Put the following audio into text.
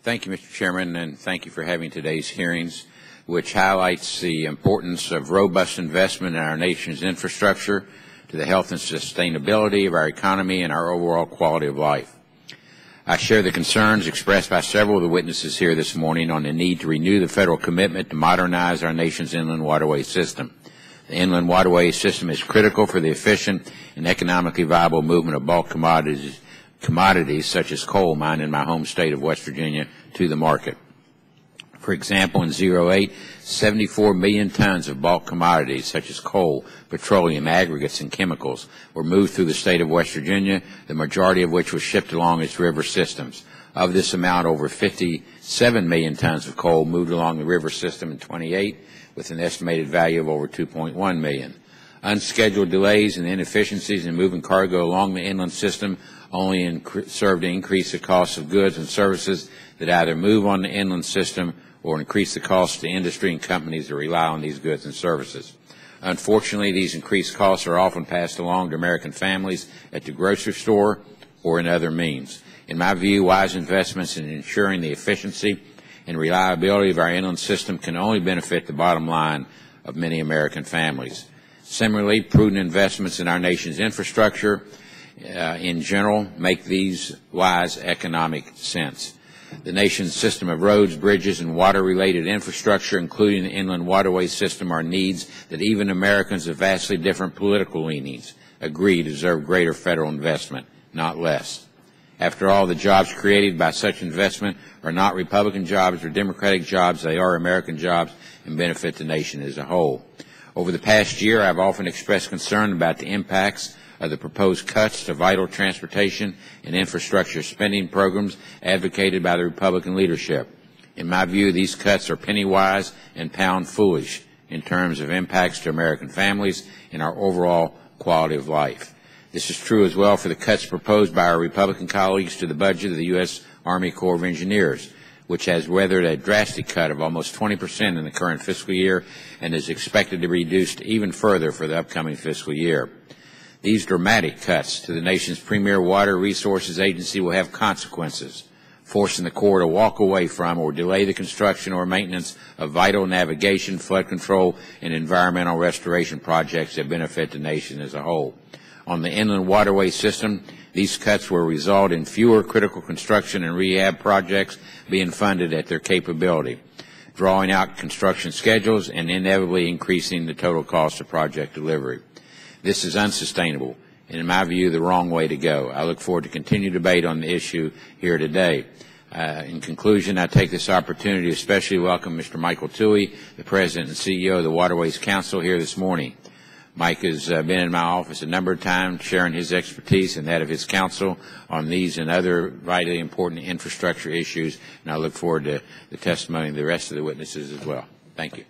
Thank you, Mr. Chairman, and thank you for having today's hearings, which highlights the importance of robust investment in our nation's infrastructure to the health and sustainability of our economy and our overall quality of life. I share the concerns expressed by several of the witnesses here this morning on the need to renew the federal commitment to modernize our nation's inland waterway system. The inland waterway system is critical for the efficient and economically viable movement of bulk commodities such as coal mined in my home state of West Virginia to the market. For example, in 08, 74 million tons of bulk commodities such as coal, petroleum, aggregates, and chemicals were moved through the state of West Virginia, the majority of which was shipped along its river systems. Of this amount, over 57 million tons of coal moved along the river system in 28, with an estimated value of over $2.1 million. Unscheduled delays and inefficiencies in moving cargo along the inland system only serve to increase the cost of goods and services that either move on the inland system or increase the cost to industry and companies that rely on these goods and services. Unfortunately, these increased costs are often passed along to American families at the grocery store or in other means. In my view, wise investments in ensuring the efficiency and reliability of our inland system can only benefit the bottom line of many American families. Similarly, prudent investments in our nation's infrastructure in general make these wise economic sense. The nation's system of roads, bridges, and water-related infrastructure, including the inland waterway system, are needs that even Americans of vastly different political leanings agree deserve greater federal investment, not less. After all, the jobs created by such investment are not Republican jobs or Democratic jobs. They are American jobs and benefit the nation as a whole. Over the past year, I've often expressed concern about the impacts of the proposed cuts to vital transportation and infrastructure spending programs advocated by the Republican leadership. In my view, these cuts are penny-wise and pound-foolish in terms of impacts to American families and our overall quality of life. This is true as well for the cuts proposed by our Republican colleagues to the budget of the U.S. Army Corps of Engineers, which has weathered a drastic cut of almost 20% in the current fiscal year and is expected to be reduced even further for the upcoming fiscal year. These dramatic cuts to the nation's premier water resources agency will have consequences, forcing the Corps to walk away from or delay the construction or maintenance of vital navigation, flood control, and environmental restoration projects that benefit the nation as a whole. On the inland waterway system, these cuts will result in fewer critical construction and rehab projects being funded at their capability, drawing out construction schedules and inevitably increasing the total cost of project delivery. This is unsustainable and, in my view, the wrong way to go. I look forward to continued debate on the issue here today. In conclusion, I take this opportunity to especially welcome Mr. Michael Toohey, the President and CEO of the Waterways Council, here this morning. Mike has been in my office a number of times, sharing his expertise and that of his council on these and other vitally important infrastructure issues, and I look forward to the testimony of the rest of the witnesses as well. Thank you.